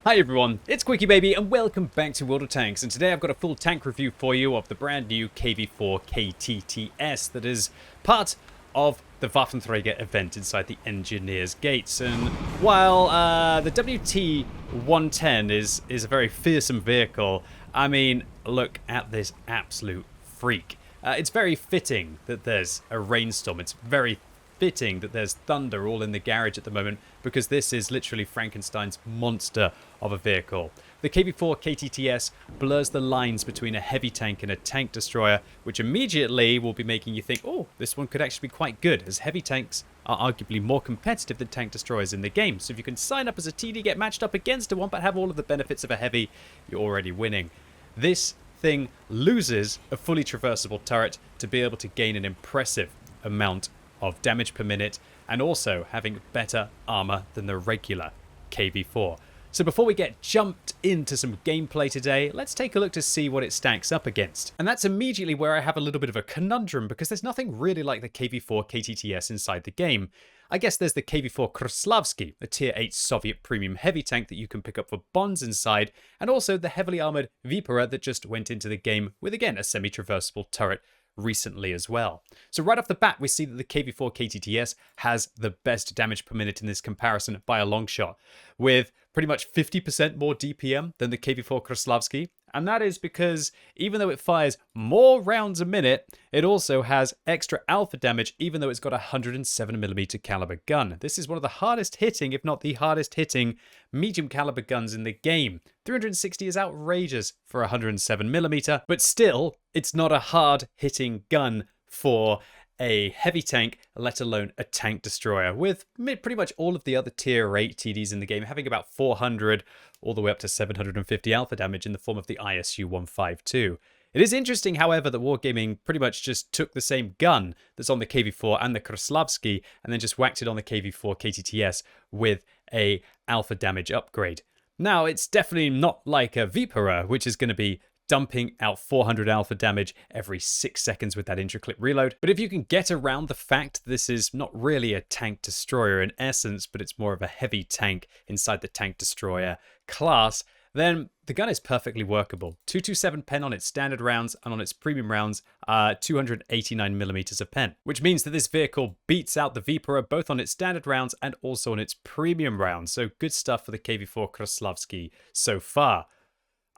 Hi everyone, it's QuickyBaby and welcome back to World of Tanks, and today I've got a full tank review for you of the brand new KV-4 KTTS that is part of the Waffenträger event inside the Engineer's Gates. And while the WT-110 is a very fearsome vehicle, I mean, look at this absolute freak. It's very fitting that there's a rainstorm. It's very fitting that there's thunder all in the garage at the moment, because this is literally Frankenstein's monster of a vehicle. The KV-4 KTTS blurs the lines between a heavy tank and a tank destroyer, which immediately will be making you think, oh, this one could actually be quite good, as heavy tanks are arguably more competitive than tank destroyers in the game. So if you can sign up as a TD, get matched up against a one, but have all of the benefits of a heavy, you're already winning. This thing loses a fully traversable turret to be able to gain an impressive amount of damage per minute, and also having better armor than the regular KV-4. So before we get jumped into some gameplay today, let's take a look to see what it stacks up against. And that's immediately where I have a little bit of a conundrum, because there's nothing really like the KV-4 KTTS inside the game. I guess there's the KV-4 Kraslavsky, a tier 8 Soviet premium heavy tank that you can pick up for bonds inside, and also the heavily armored Vipera that just went into the game with, again, a semi-traversable turret recently as well. So right off the bat, we see that the KV-4 KTTS has the best damage per minute in this comparison by a long shot, with pretty much 50% more DPM than the KV-4 Kraslavsky. And that is because even though it fires more rounds a minute, it also has extra alpha damage, even though it's got a 107mm caliber gun. This is one of the hardest hitting, if not the hardest hitting, medium caliber guns in the game. 360 is outrageous for 107mm, but still, it's not a hard hitting gun for a heavy tank, let alone a tank destroyer, with pretty much all of the other tier 8 TDs in the game having about 400 all the way up to 750 alpha damage in the form of the ISU-152. It is interesting, however, that Wargaming pretty much just took the same gun that's on the KV-4 and the Kraslavsky and then just whacked it on the KV-4 KTTS with a alpha damage upgrade. Now, it's definitely not like a Vipera, which is going to be dumping out 400 alpha damage every 6 seconds with that intra-clip reload. But if you can get around the fact this is not really a tank destroyer in essence, but it's more of a heavy tank inside the tank destroyer class, then the gun is perfectly workable. 227 pen on its standard rounds, and on its premium rounds, 289mm of pen, which means that this vehicle beats out the Vipera both on its standard rounds and also on its premium rounds. So good stuff for the KV-4 Kraslavsky so far.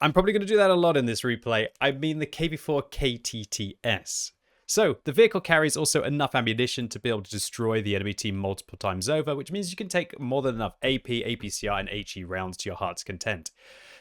I'm probably going to do that a lot in this replay. I mean the KV-4 KTTS. So, the vehicle carries also enough ammunition to be able to destroy the enemy team multiple times over, which means you can take more than enough AP, APCR, and HE rounds to your heart's content.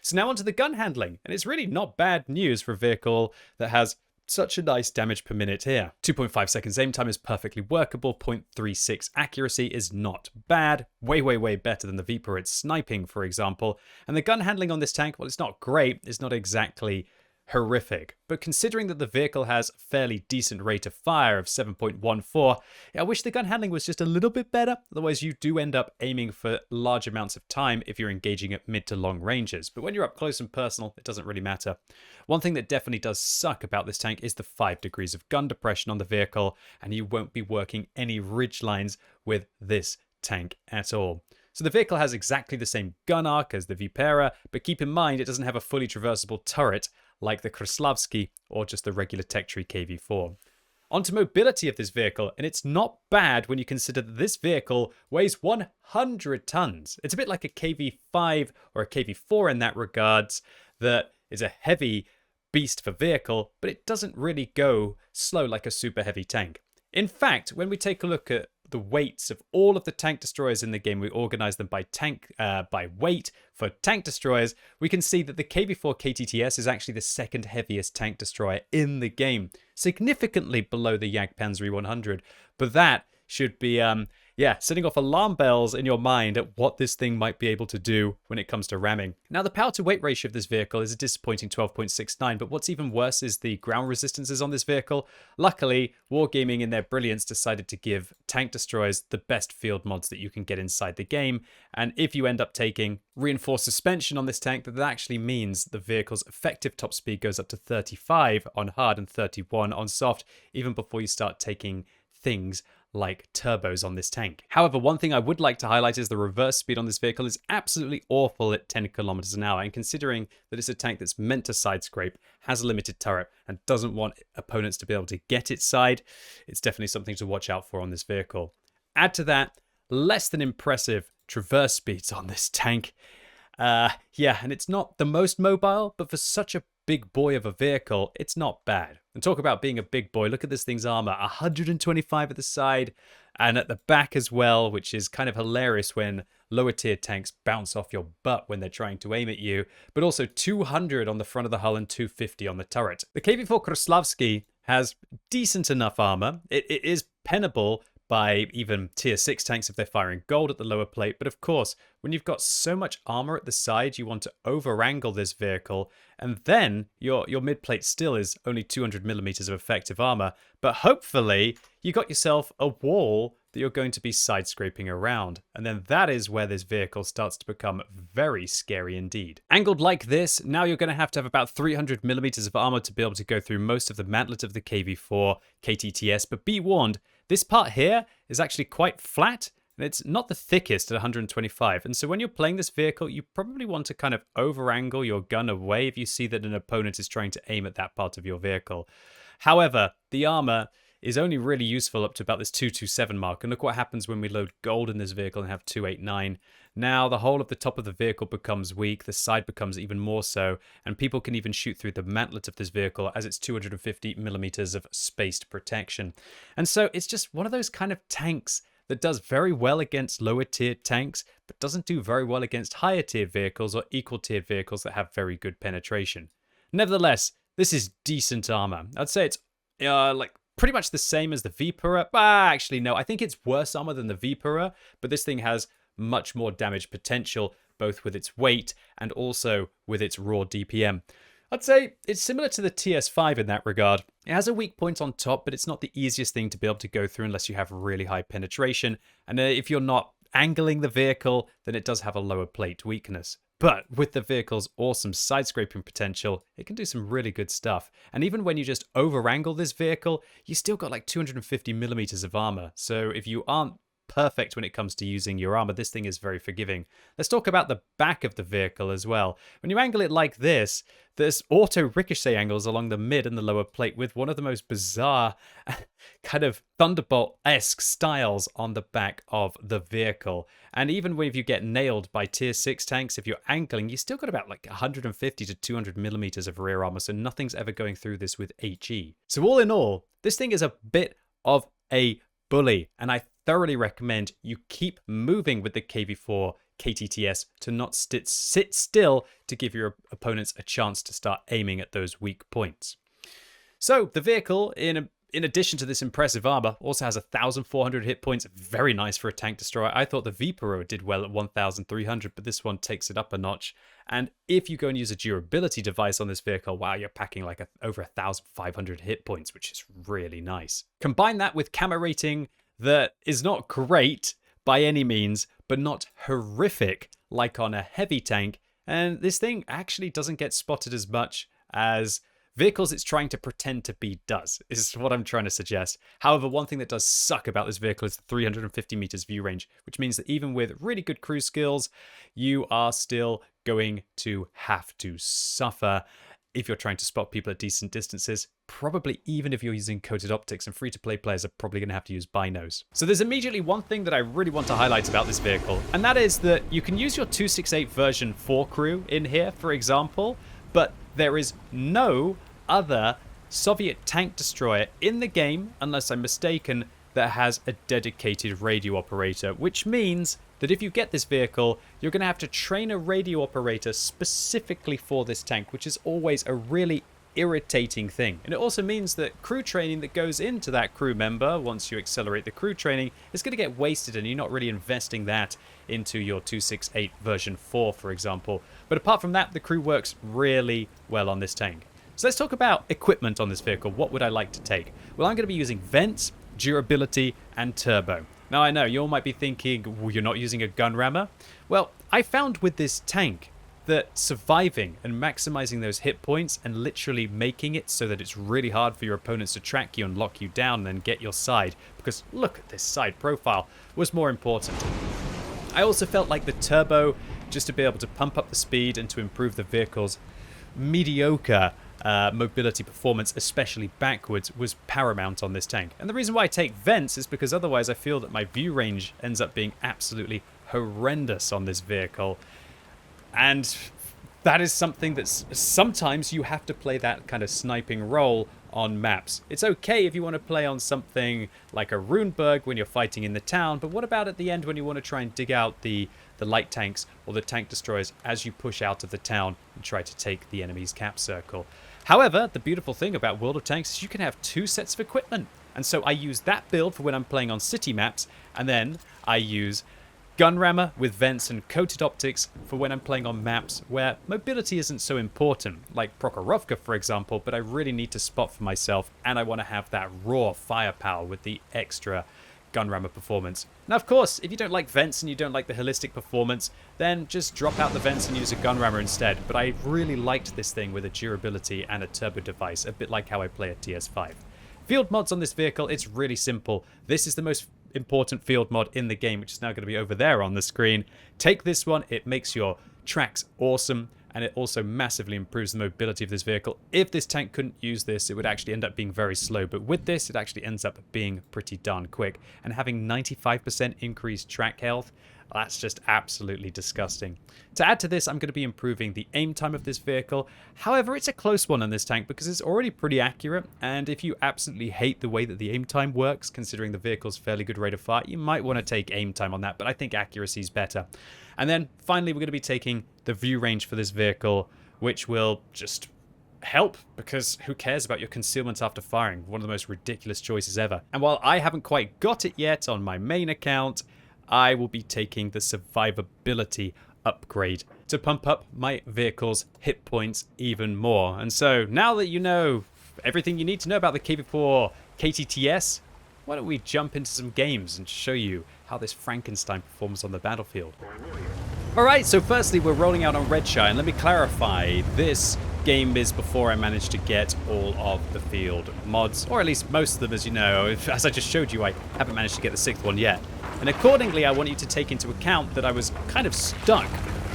So now onto the gun handling, and it's really not bad news for a vehicle that has such a nice damage per minute here. 2.5 seconds aim time is perfectly workable. 0.36 accuracy is not bad. Way better than the Vipera it's sniping, for example. And the gun handling on this tank, well, it's not great. It's not exactly horrific. But considering that the vehicle has a fairly decent rate of fire of 7.14, I wish the gun handling was just a little bit better. Otherwise, you do end up aiming for large amounts of time if you're engaging at mid to long ranges. But when you're up close and personal, it doesn't really matter. One thing that definitely does suck about this tank is the 5 degrees of gun depression on the vehicle, and you won't be working any ridge lines with this tank at all. So the vehicle has exactly the same gun arc as the Vipera, but keep in mind it doesn't have a fully traversable turret like the Kraslavsky or just the regular Tech Tree KV-4. Onto mobility of this vehicle, and it's not bad when you consider that this vehicle weighs 100 tons. It's a bit like a KV-5 or a KV-4 in that regards, that is a heavy beast for vehicle, but it doesn't really go slow like a super heavy tank. In fact, when we take a look at the weights of all of the tank destroyers in the game, we organize them by weight for tank destroyers, we can see that the KV-4 KTTS is actually the second heaviest tank destroyer in the game, significantly below the Jagdpanzer 100. But that should be setting off alarm bells in your mind at what this thing might be able to do when it comes to ramming. Now, the power to weight ratio of this vehicle is a disappointing 12.69, but what's even worse is the ground resistances on this vehicle. Luckily, Wargaming in their brilliance decided to give tank destroyers the best field mods that you can get inside the game, and if you end up taking reinforced suspension on this tank, that actually means the vehicle's effective top speed goes up to 35 on hard and 31 on soft, even before you start taking things like turbos on this tank. However, one thing I would like to highlight is the reverse speed on this vehicle is absolutely awful at 10 kilometers an hour. And considering that it's a tank that's meant to side scrape, has a limited turret, and doesn't want opponents to be able to get its side, it's definitely something to watch out for on this vehicle. Add to that, less than impressive traverse speeds on this tank. Yeah, and it's not the most mobile, but for such a big boy of a vehicle, it's not bad. And talk about being a big boy, look at this thing's armor, 125 at the side and at the back as well, which is kind of hilarious when lower tier tanks bounce off your butt when they're trying to aim at you, but also 200 on the front of the hull and 250 on the turret. The KV-4 KTTS has decent enough armor. It is pennable by even tier 6 tanks if they're firing gold at the lower plate. But of course, when you've got so much armor at the side, you want to over-angle this vehicle. And then your mid plate still is only 200 millimeters of effective armor. But hopefully, you got yourself a wall that you're going to be side scraping around. And then that is where this vehicle starts to become very scary indeed. Angled like this, now you're going to have about 300 millimeters of armor to be able to go through most of the mantlet of the KV-4 KTTS. But be warned, this part here is actually quite flat, and it's not the thickest at 125. And so when you're playing this vehicle, you probably want to kind of over-angle your gun away if you see that an opponent is trying to aim at that part of your vehicle. However, the armor is only really useful up to about this 227 mark. And look what happens when we load gold in this vehicle and have 289. Now the whole of the top of the vehicle becomes weak, the side becomes even more so, and people can even shoot through the mantlet of this vehicle as it's 250 millimeters of spaced protection. And so it's just one of those kind of tanks that does very well against lower tiered tanks, but doesn't do very well against higher tiered vehicles or equal tiered vehicles that have very good penetration. Nevertheless, this is decent armor. I'd say it's like pretty much the same as the Viper. Actually, no, I think it's worse armor than the Viper, but this thing has much more damage potential, both with its weight and also with its raw DPM. I'd say it's similar to the TS5 in that regard. It has a weak point on top, but it's not the easiest thing to be able to go through unless you have really high penetration. And if you're not angling the vehicle, then it does have a lower plate weakness. But with the vehicle's awesome side scraping potential, it can do some really good stuff. And even when you just over-angle this vehicle, you still got like 250 millimeters of armor. So if you aren't perfect when it comes to using your armor, this thing is very forgiving. Let's talk about the back of the vehicle as well. When you angle it like this, there's auto ricochet angles along the mid and the lower plate with one of the most bizarre kind of Thunderbolt-esque styles on the back of the vehicle. And even when you get nailed by tier 6 tanks, if you're angling, you still got about like 150 to 200 millimeters of rear armor, so nothing's ever going through this with HE. So all in all, this thing is a bit of a bully, and I thoroughly recommend you keep moving with the KV-4 KTTS to not sit still to give your opponents a chance to start aiming at those weak points. So the vehicle, in addition to this impressive armor, also has 1,400 hit points. Very nice for a tank destroyer. I thought the Viper did well at 1,300, but this one takes it up a notch. And if you go and use a durability device on this vehicle, wow, you're packing like over 1,500 hit points, which is really nice. Combine that with camo rating that is not great by any means, but not horrific like on a heavy tank, and this thing actually doesn't get spotted as much as vehicles it's trying to pretend to be does, is what I'm trying to suggest. However, one thing that does suck about this vehicle is the 350 meters view range, which means that even with really good cruise skills, you are still going to have to suffer if you're trying to spot people at decent distances, probably even if you're using coated optics, and free-to-play players are probably going to have to use binos. So there's immediately one thing that I really want to highlight about this vehicle, and that is that you can use your 268 version 4 crew in here, for example, but there is no other Soviet tank destroyer in the game, unless I'm mistaken, that has a dedicated radio operator, which means that if you get this vehicle, you're going to have to train a radio operator specifically for this tank, which is always a really irritating thing. And it also means that crew training that goes into that crew member, once you accelerate the crew training, is going to get wasted, and you're not really investing that into your 268 version 4, for example. But apart from that, the crew works really well on this tank. So let's talk about equipment on this vehicle. What would I like to take? Well, I'm going to be using vents, durability, and turbo. Now, I know you all might be thinking, well, you're not using a gun rammer. Well, I found with this tank that surviving and maximizing those hit points and literally making it so that it's really hard for your opponents to track you and lock you down and then get your side, because look at this side profile, was more important. I also felt like the turbo, just to be able to pump up the speed and to improve the vehicle's mediocre mobility performance, especially backwards, was paramount on this tank. And the reason why I take vents is because otherwise I feel that my view range ends up being absolutely horrendous on this vehicle. And that is something that's sometimes you have to play that kind of sniping role on maps. It's okay if you want to play on something like a Runeberg when you're fighting in the town, but what about at the end when you want to try and dig out the light tanks or the tank destroyers as you push out of the town and try to take the enemy's cap circle? However, the beautiful thing about World of Tanks is you can have 2 sets of equipment. And so I use that build for when I'm playing on city maps, and then I use gun rammer with vents and coated optics for when I'm playing on maps where mobility isn't so important, like Prokhorovka for example, but I really need to spot for myself and I want to have that raw firepower with the extra gun rammer performance. Now of course, if you don't like vents and you don't like the holistic performance, then just drop out the vents and use a gun rammer instead. But I really liked this thing with a durability and a turbo device, a bit like how I play a TS5. Field mods on this vehicle, it's really simple. This is the most important field mod in the game, which is now going to be over there on the screen. Take this one, it makes your tracks awesome, and it also massively improves the mobility of this vehicle. If this tank couldn't use this, it would actually end up being very slow, but with this, it actually ends up being pretty darn quick. And having 95% increased track health, that's just absolutely disgusting. To add to this, I'm going to be improving the aim time of this vehicle. However, it's a close one on this tank because it's already pretty accurate, and if you absolutely hate the way that the aim time works, considering the vehicle's fairly good rate of fire, you might want to take aim time on that, but I think accuracy is better. And then finally, we're going to be taking the view range for this vehicle, which will just help, because who cares about your concealment after firing? One of the most ridiculous choices ever. And while I haven't quite got it yet on my main account, I will be taking the survivability upgrade to pump up my vehicle's hit points even more. And so now that you know everything you need to know about the KV-4 KTTS, why don't we jump into some games and show you how this Frankenstein performs on the battlefield. Alright, so firstly we're rolling out on Redshire, and let me clarify, this game is before I managed to get all of the field mods, or at least most of them, as you know. As I just showed you, I haven't managed to get the 6th one yet. And accordingly, I want you to take into account that I was kind of stuck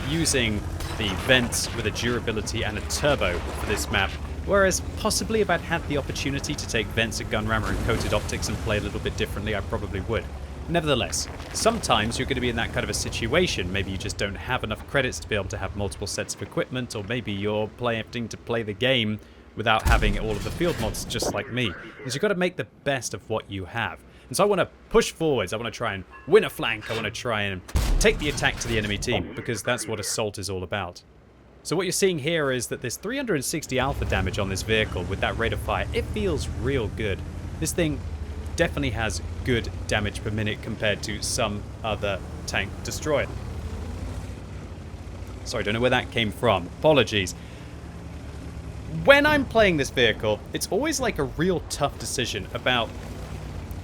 using the vents with a durability and a turbo for this map, whereas possibly if I'd had the opportunity to take vents, a gun rammer, and coated optics and play a little bit differently, I probably would. Nevertheless, sometimes you're going to be in that kind of a situation. Maybe you just don't have enough credits to be able to have multiple sets of equipment, or maybe you're having to play the game without having all of the field mods, just like me. Because you've got to make the best of what you have. And so I want to push forwards, I want to try and win a flank, I want to try and take the attack to the enemy team, because that's what Assault is all about. So what you're seeing here is that there's 360 alpha damage on this vehicle with that rate of fire. It feels real good. This thing definitely has good damage per minute compared to some other tank destroyer. Sorry, I don't know where that came from. Apologies. When I'm playing this vehicle, it's always like a real tough decision about,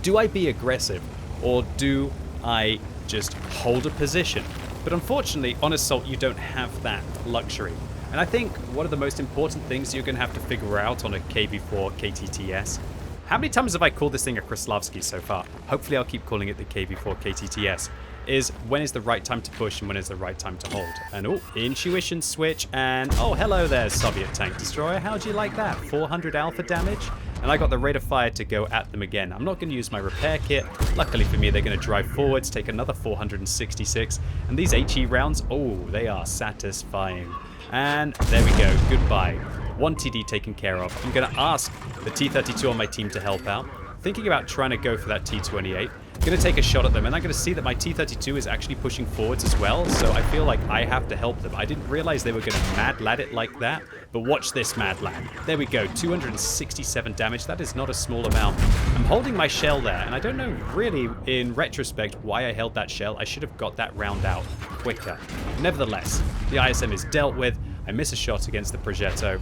do I be aggressive or do I just hold a position? But unfortunately, on Assault, you don't have that luxury. And I think one of the most important things you're going to have to figure out on a KV-4 KTTS. How many times have I called this thing a Kraslavsky so far? Hopefully I'll keep calling it the KV-4 KTTS. Is when is the right time to push and when is the right time to hold. And oh, intuition switch, and oh, hello there, Soviet tank destroyer. How'd you like that? 400 alpha damage? And I got the rate of fire to go at them again. I'm not going to use my repair kit. Luckily for me, they're going to drive forwards, take another 466. And these HE rounds, oh, they are satisfying. And there we go, goodbye. 1 TD taken care of. I'm going to ask the T-32 on my team to help out. Thinking about trying to go for that T-28. Going to take a shot at them, and I'm going to see that my T-32 is actually pushing forwards as well, so I feel like I have to help them. I didn't realize they were going to mad lad it like that, but watch this mad lad. There we go, 267 damage. That is not a small amount. I'm holding my shell there, and I don't know really, in retrospect, why I held that shell. I should have got that round out quicker. Nevertheless, the ISM is dealt with. I miss a shot against the Progetto.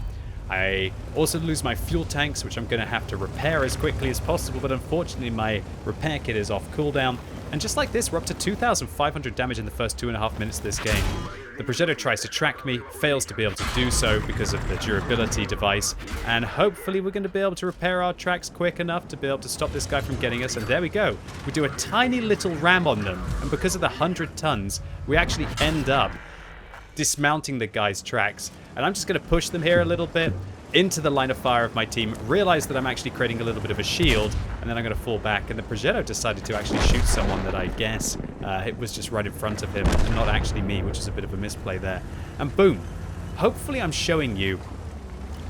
I also lose my fuel tanks, which I'm going to have to repair as quickly as possible, but unfortunately my repair kit is off cooldown. And just like this, we're up to 2,500 damage in the first 2.5 minutes of this game. The Progetto tries to track me, fails to be able to do so because of the durability device, and hopefully we're going to be able to repair our tracks quick enough to be able to stop this guy from getting us, and there we go. We do a tiny little ram on them, and because of the 100 tons, we actually end up dismounting the guy's tracks. And I'm just going to push them here a little bit into the line of fire of my team, realize that I'm actually creating a little bit of a shield, and then I'm going to fall back. And the Progetto decided to actually shoot someone that I guess it was just right in front of him, and not actually me, which is a bit of a misplay there. And boom. Hopefully I'm showing you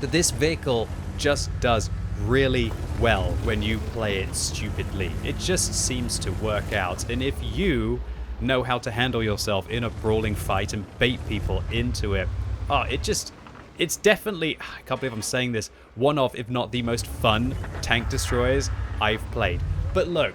that this vehicle just does really well when you play it stupidly. It just seems to work out. And if you know how to handle yourself in a brawling fight and bait people into it, oh, it's definitely, I can't believe I'm saying this, one of, if not the most fun tank destroyers I've played. But look,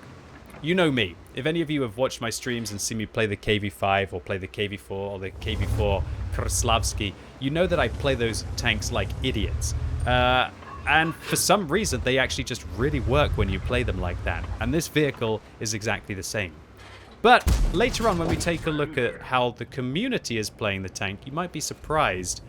you know me. If any of you have watched my streams and seen me play the KV-5 or play the KV-4 or the KV-4 KTTS, you know that I play those tanks like idiots. And for some reason, they actually just really work when you play them like that. And this vehicle is exactly the same. But later on, when we take a look at how the community is playing the tank, you might be surprised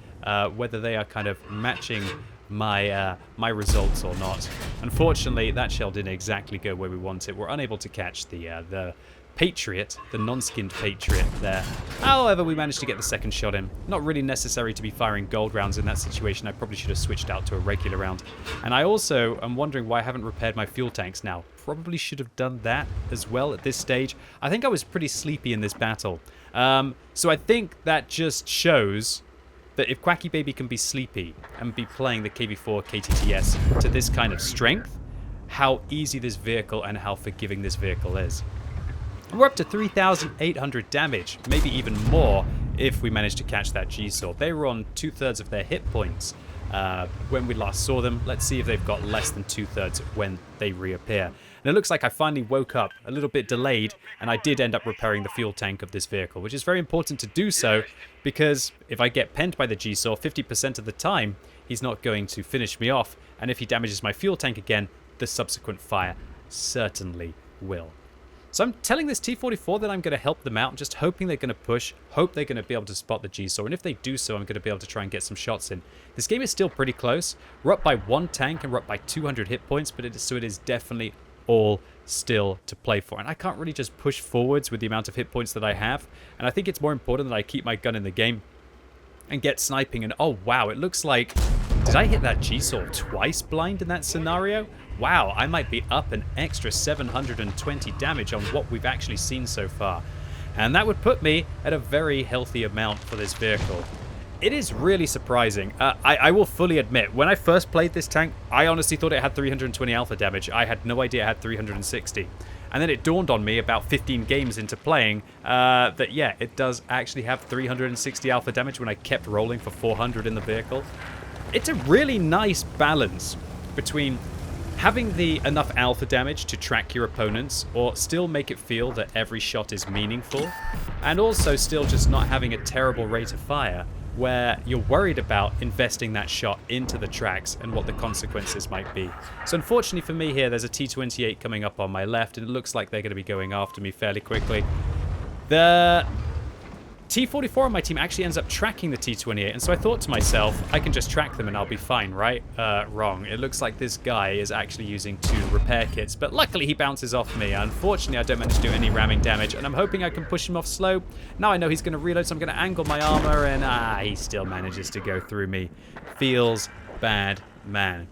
whether they are kind of matching my my results or not. Unfortunately, that shell didn't exactly go where we want it. We're unable to catch the Patriot, the non-skinned Patriot there. However, we managed to get the second shot in. Not really necessary to be firing gold rounds in that situation. I probably should have switched out to a regular round. And I also am wondering why I haven't repaired my fuel tanks now. Probably should have done that as well at this stage. I think I was pretty sleepy in this battle. So I think that just shows that if QuickyBaby can be sleepy and be playing the KV-4 KTTS to this kind of strength, how easy this vehicle and how forgiving this vehicle is. We're up to 3,800 damage, maybe even more if we manage to catch that G-Saw. They were on 2/3 of their hit points when we last saw them. Let's see if they've got less than 2/3 when they reappear. And it looks like I finally woke up a little bit delayed, and I did end up repairing the fuel tank of this vehicle, which is very important to do so, because if I get penned by the G-Saw 50% of the time, he's not going to finish me off, and if he damages my fuel tank again, the subsequent fire certainly will. So I'm telling this T-44 that I'm going to help them out. I'm just hoping they're going to push, hope they're going to be able to spot the G-Saw, and if they do so, I'm going to be able to try and get some shots in. This game is still pretty close. We're up by 1 tank and we're up by 200 hit points, but it is definitely all still to play for. And I can't really just push forwards with the amount of hit points that I have, and I think it's more important that I keep my gun in the game and get sniping. And oh wow, it looks like, did I hit that G-Saw twice blind in that scenario? Wow, I might be up an extra 720 damage on what we've actually seen so far. And that would put me at a very healthy amount for this vehicle. It is really surprising. I will fully admit, when I first played this tank, I honestly thought it had 320 alpha damage. I had no idea it had 360. And then it dawned on me about 15 games into playing that, yeah, it does actually have 360 alpha damage when I kept rolling for 400 in the vehicle. It's a really nice balance between having the enough alpha damage to track your opponents, or still make it feel that every shot is meaningful, and also still just not having a terrible rate of fire, where you're worried about investing that shot into the tracks and what the consequences might be. So unfortunately for me here, there's a T-28 coming up on my left, and it looks like they're going to be going after me fairly quickly. The T-44 on my team actually ends up tracking the T-28, and so I thought to myself, I can just track them and I'll be fine, right? Wrong. It looks like this guy is actually using 2 repair kits, but luckily he bounces off me. Unfortunately, I don't manage to do any ramming damage, and I'm hoping I can push him off slow. Now I know he's going to reload, so I'm going to angle my armor, and he still manages to go through me. Feels bad, man.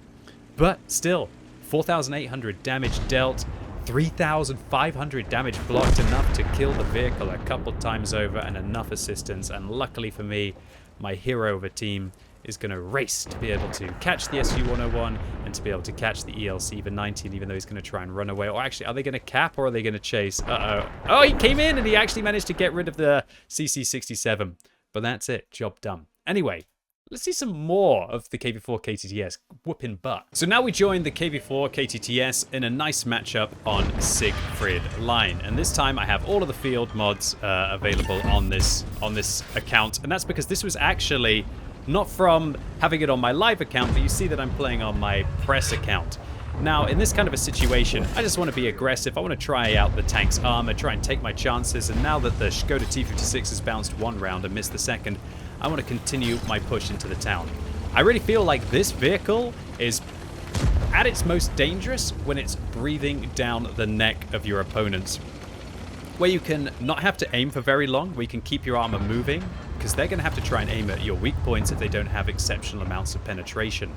But still, 4,800 damage dealt. 3,500 damage blocked, enough to kill the vehicle a couple times over, and enough assistance. And luckily for me, my hero of a team is going to race to be able to catch the SU-101 and to be able to catch the ELC-19, even though he's going to try and run away. Or actually, are they going to cap or are they going to chase? Uh-oh. Oh, he came in and he actually managed to get rid of the CC-67. But that's it. Job done. Anyway, let's see some more of the KV-4 KTTS whooping butt. So now we join the KV-4 KTTS in a nice matchup on Siegfried Line, and this time I have all of the field mods available on this account, and that's because this was actually not from having it on my live account, but you see that I'm playing on my press account. Now, in this kind of a situation, I just want to be aggressive. I want to try out the tank's armor, try and take my chances. And now that the Škoda T56 has bounced one round and missed the second, I want to continue my push into the town. I really feel like this vehicle is at its most dangerous when it's breathing down the neck of your opponents, where you can not have to aim for very long, where you can keep your armor moving, because they're going to have to try and aim at your weak points if they don't have exceptional amounts of penetration.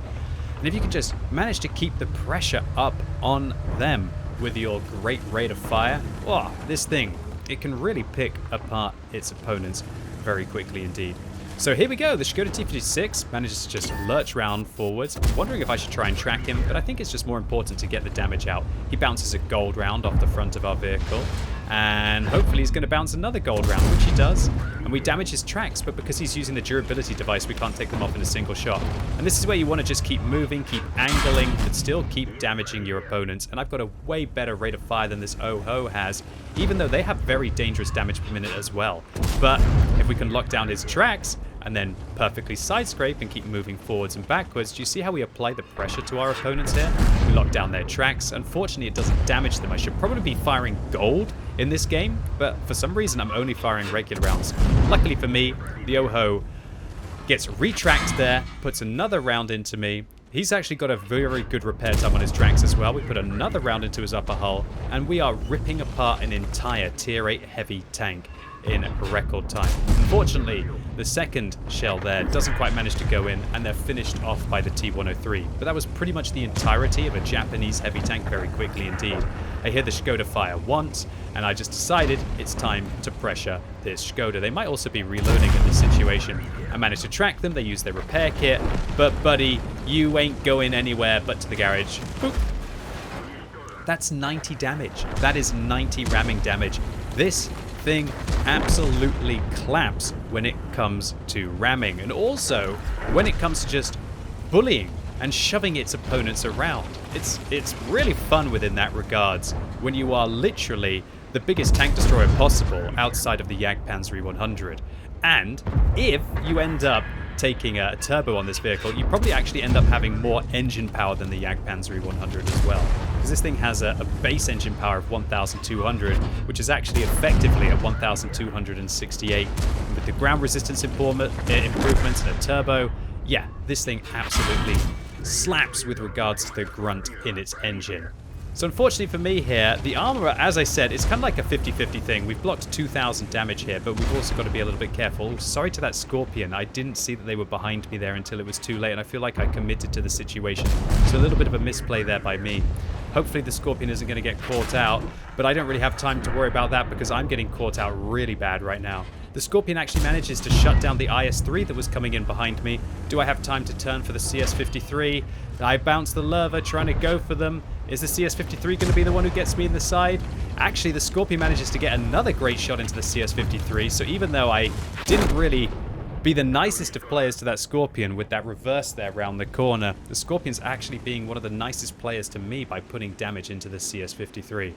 And if you can just manage to keep the pressure up on them with your great rate of fire, oh, this thing, it can really pick apart its opponents very quickly indeed. So here we go, the Škoda T56 manages to just lurch round forwards. I'm wondering if I should try and track him, but I think it's just more important to get the damage out. He bounces a gold round off the front of our vehicle, and hopefully he's going to bounce another gold round, which he does. And we damage his tracks, but because he's using the durability device, we can't take them off in a single shot. And this is where you want to just keep moving, keep angling, but still keep damaging your opponents. And I've got a way better rate of fire than this Oho has, even though they have very dangerous damage per minute as well. But if we can lock down his tracks, and then perfectly side scrape and keep moving forwards and backwards, do you see how we apply the pressure to our opponents here? We lock down their tracks. Unfortunately, it doesn't damage them. I should probably be firing gold in this game, but for some reason I'm only firing regular rounds. Luckily for me, the Oho gets retracked there, puts another round into me. He's actually got a very good repair time on his tracks as well. We put another round into his upper hull, and we are ripping apart an entire tier 8 heavy tank in record time. Unfortunately, the second shell there doesn't quite manage to go in, and they're finished off by the T-103. But that was pretty much the entirety of a Japanese heavy tank very quickly indeed. I hear the Škoda fire once, and I just decided it's time to pressure this Škoda. They might also be reloading in this situation. I managed to track them, they use their repair kit, but buddy, you ain't going anywhere but to the garage. Boop. That's 90 damage. That is 90 ramming damage. This thing absolutely claps when it comes to ramming, and also when it comes to just bullying and shoving its opponents around. It's really fun within that regards when you are literally the biggest tank destroyer possible outside of the Jagdpanzer 100. And if you end up taking a turbo on this vehicle, you probably actually end up having more engine power than the Jagdpanzer 100 as well. Because this thing has a base engine power of 1,200, which is actually effectively at 1,268. And with the ground resistance improvements and a turbo, yeah, this thing absolutely slaps with regards to the grunt in its engine. So unfortunately for me here, the armor, as I said, it's kind of like a 50-50 thing. We've blocked 2,000 damage here, but we've also got to be a little bit careful. Sorry to that Scorpion. I didn't see that they were behind me there until it was too late, and I feel like I committed to the situation. So a little bit of a misplay there by me. Hopefully the Scorpion isn't going to get caught out, but I don't really have time to worry about that because I'm getting caught out really bad right now. The Scorpion actually manages to shut down the IS-3 that was coming in behind me. Do I have time to turn for the CS-53? I bounce the Lerva trying to go for them. Is the CS-53 going to be the one who gets me in the side? Actually, the Scorpion manages to get another great shot into the CS-53, so even though I didn't really be the nicest of players to that Scorpion with that reverse there round the corner, the Scorpion's actually being one of the nicest players to me by putting damage into the CS-53.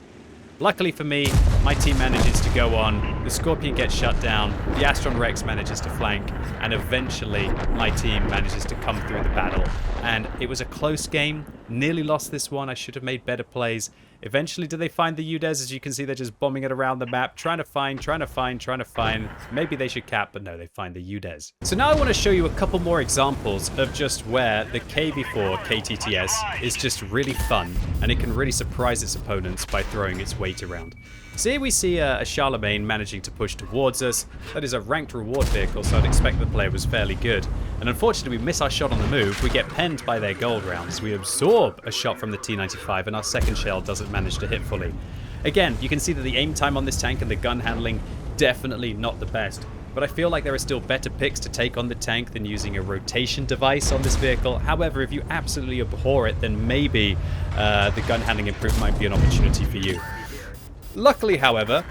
Luckily for me, my team manages to go on, the Scorpion gets shut down, the Astron Rex manages to flank, and eventually my team manages to come through the battle. And it was a close game, nearly lost this one, I should have made better plays. Eventually, do they find the UDES? As you can see, they're just bombing it around the map, trying to find. Maybe they should cap, but no, they find the UDES. So now I want to show you a couple more examples of just where the KV-4 KTTS is just really fun, and it can really surprise its opponents by throwing its weight around. So here we see a Charlemagne managing to push towards us. That is a ranked reward vehicle, so I'd expect the player was fairly good. And unfortunately, we miss our shot on the move. We get penned by their gold rounds. We absorb a shot from the T-95, and our second shell doesn't manage to hit fully. Again, you can see that the aim time on this tank and the gun handling, definitely not the best. But I feel like there are still better picks to take on the tank than using a rotation device on this vehicle. However, if you absolutely abhor it, then maybe the gun handling improvement might be an opportunity for you. Luckily, however,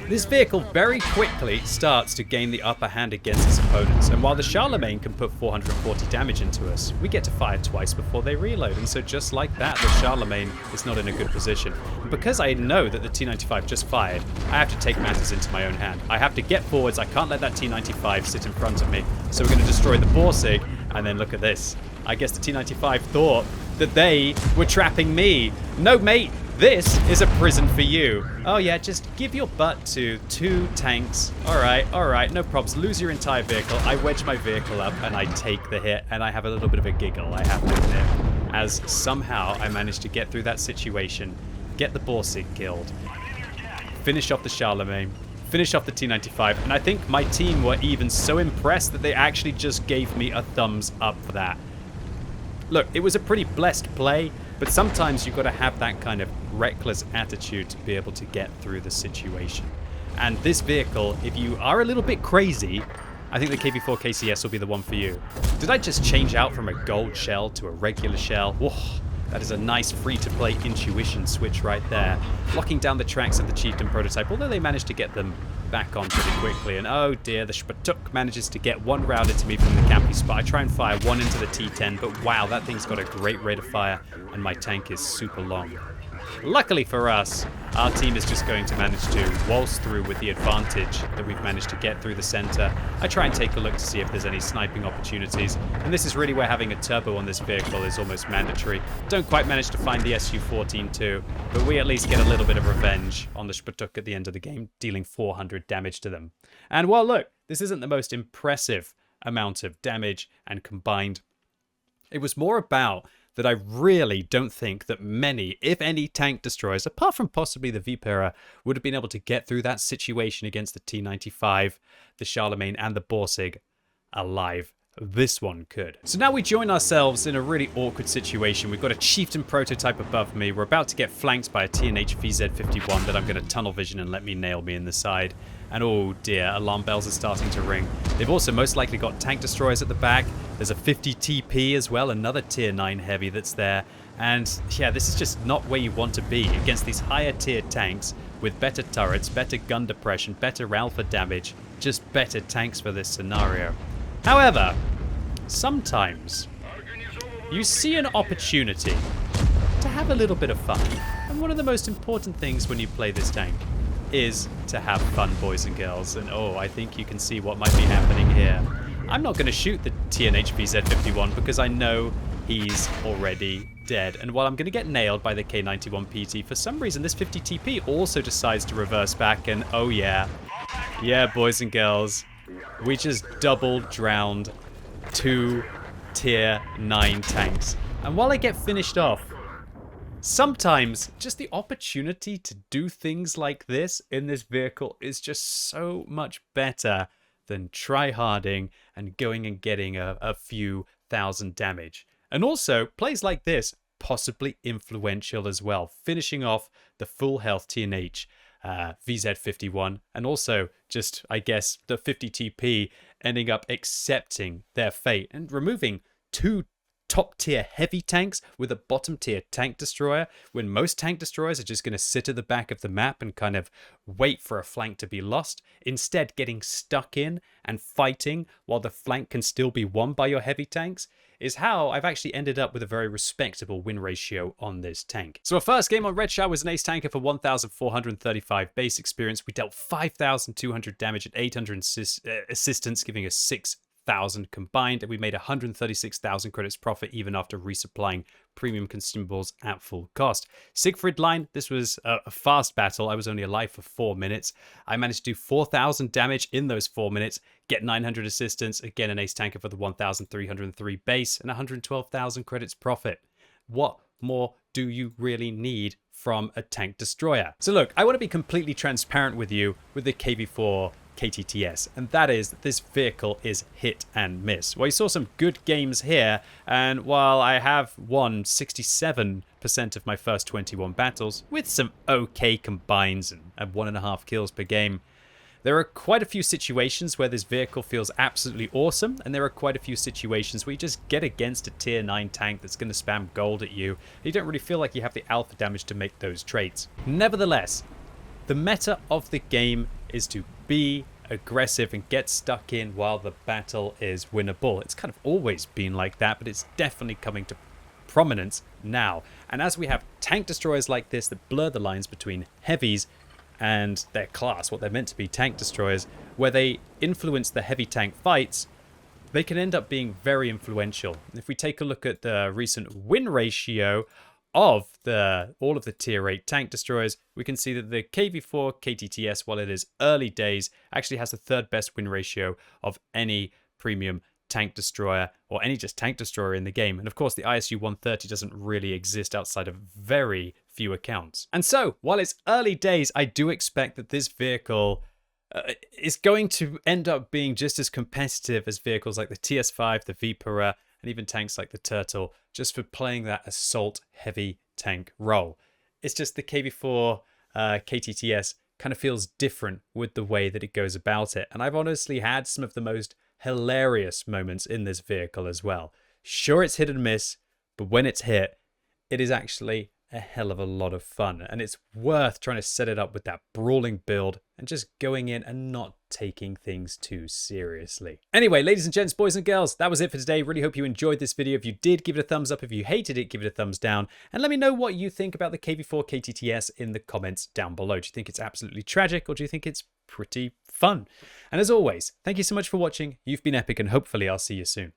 this vehicle very quickly starts to gain the upper hand against its opponents, and while the Charlemagne can put 440 damage into us, we get to fire twice before they reload, and so just like that, the Charlemagne is not in a good position. And because I know that the T-95 just fired, I have to take matters into my own hand. I have to get forwards, I can't let that T-95 sit in front of me, so we're going to destroy the Borsig, and then look at this. I guess the T-95 thought that they were trapping me. No, mate, this is a prison for you. Oh yeah, just give your butt to 2 tanks. All right, no problems. Lose your entire vehicle. I wedge my vehicle up and I take the hit, and I have a little bit of a giggle, I have to admit, as somehow I managed to get through that situation, get the Borsig killed, finish off the Charlemagne, finish off the T-95, and I think my team were even so impressed that they actually just gave me a thumbs up for that. Look, it was a pretty blessed play, but sometimes you've got to have that kind of reckless attitude to be able to get through the situation. And this vehicle, if you are a little bit crazy, I think the KV-4 KTTS will be the one for you. Did I just change out from a gold shell to a regular shell? Whoa, that is a nice free-to-play intuition switch right there. Locking down the tracks of the Chieftain prototype, although they managed to get them back on pretty quickly. And oh dear, the Spatuk manages to get 1 round into me from the campy spot. I try and fire 1 into the T10, but wow, that thing's got a great rate of fire, and my tank is super long. Luckily for us, our team is just going to manage to waltz through with the advantage that we've managed to get through the center. I try and take a look to see if there's any sniping opportunities, and this is really where having a turbo on this vehicle is almost mandatory. Don't quite manage to find the Su-14 too, but we at least get a little bit of revenge on the Spatuk at the end of the game, dealing 400 damage to them. And while look, this isn't the most impressive amount of damage and combined, it was more about that I really don't think that many, if any, tank destroyers, apart from possibly the Vipera, would have been able to get through that situation against the T-95, the Charlemagne, and the Borsig alive. This one could. So now we join ourselves in a really awkward situation. We've got a Chieftain prototype above me. We're about to get flanked by a TNH VZ51 that I'm going to tunnel vision and let me nail me in the side. And oh dear, alarm bells are starting to ring. They've also most likely got tank destroyers at the back. There's a 50 TP as well, another tier 9 heavy that's there. And yeah, this is just not where you want to be against these higher tier tanks with better turrets, better gun depression, better alpha damage, just better tanks for this scenario. However, sometimes you see an opportunity to have a little bit of fun. And one of the most important things when you play this tank is to have fun, boys and girls. And oh, I think you can see what might be happening here. I'm not going to shoot the TNH VZ51 because I know he's already dead. And while I'm going to get nailed by the K91 PT, for some reason this 50 TP also decides to reverse back. And oh yeah, boys and girls, we just double drowned 2 tier 9 tanks. And while I get finished off, sometimes just the opportunity to do things like this in this vehicle is just so much better than tryharding and going and getting a few thousand damage. And also, plays like this, possibly influential as well, finishing off the full health TNH VZ51, and also just, I guess, the 50 TP ending up accepting their fate and removing 2 top tier heavy tanks with a bottom tier tank destroyer, when most tank destroyers are just going to sit at the back of the map and kind of wait for a flank to be lost, instead getting stuck in and fighting while the flank can still be won by your heavy tanks, is how I've actually ended up with a very respectable win ratio on this tank. So our first game on Red Shard was an ace tanker for 1,435 base experience. We dealt 5,200 damage at 800 assistance, giving us 6,000 combined, and we made 136,000 credits profit even after resupplying premium consumables at full cost. Siegfried line, this was a fast battle. I was only alive for 4 minutes. I managed to do 4,000 damage in those 4 minutes, get 900 assistance, again an ace tanker for the 1,303 base, and 112,000 credits profit. What more do you really need from a tank destroyer? So look, I want to be completely transparent with you with the KV-4 KTTS, and that is that this vehicle is hit and miss. Well, you saw some good games here, and while I have won 67% of my first 21 battles with some okay combines and 1.5 kills per game, there are quite a few situations where this vehicle feels absolutely awesome, and there are quite a few situations where you just get against a tier 9 tank that's going to spam gold at you, and you don't really feel like you have the alpha damage to make those traits. Nevertheless, the meta of the game is to be aggressive and get stuck in while the battle is winnable. It's kind of always been like that, but it's definitely coming to prominence now. And as we have tank destroyers like this that blur the lines between heavies and their class, what they're meant to be, tank destroyers, where they influence the heavy tank fights, they can end up being very influential. If we take a look at the recent win ratio of all of the tier 8 tank destroyers, we can see that the KV-4 KTTS, while it is early days, actually has the 3rd best win ratio of any premium tank destroyer or any just tank destroyer in the game. And of course, the ISU 130 doesn't really exist outside of very few accounts. And so, while it's early days, I do expect that this vehicle is going to end up being just as competitive as vehicles like the TS5, the Viper, and even tanks like the Turtle, just for playing that assault heavy tank role. It's just the KV-4 KTTS kind of feels different with the way that it goes about it. And I've honestly had some of the most hilarious moments in this vehicle as well. Sure, it's hit and miss, but when it's hit, it is actually a hell of a lot of fun. And it's worth trying to set it up with that brawling build and just going in and not taking things too seriously. Anyway, ladies and gents, boys and girls, that was it for today. Really hope you enjoyed this video. If you did, give it a thumbs up. If you hated it, give it a thumbs down. And let me know what you think about the KV-4 KTTS in the comments down below. Do you think it's absolutely tragic, or do you think it's pretty fun? And as always, thank you so much for watching. You've been epic, and hopefully I'll see you soon.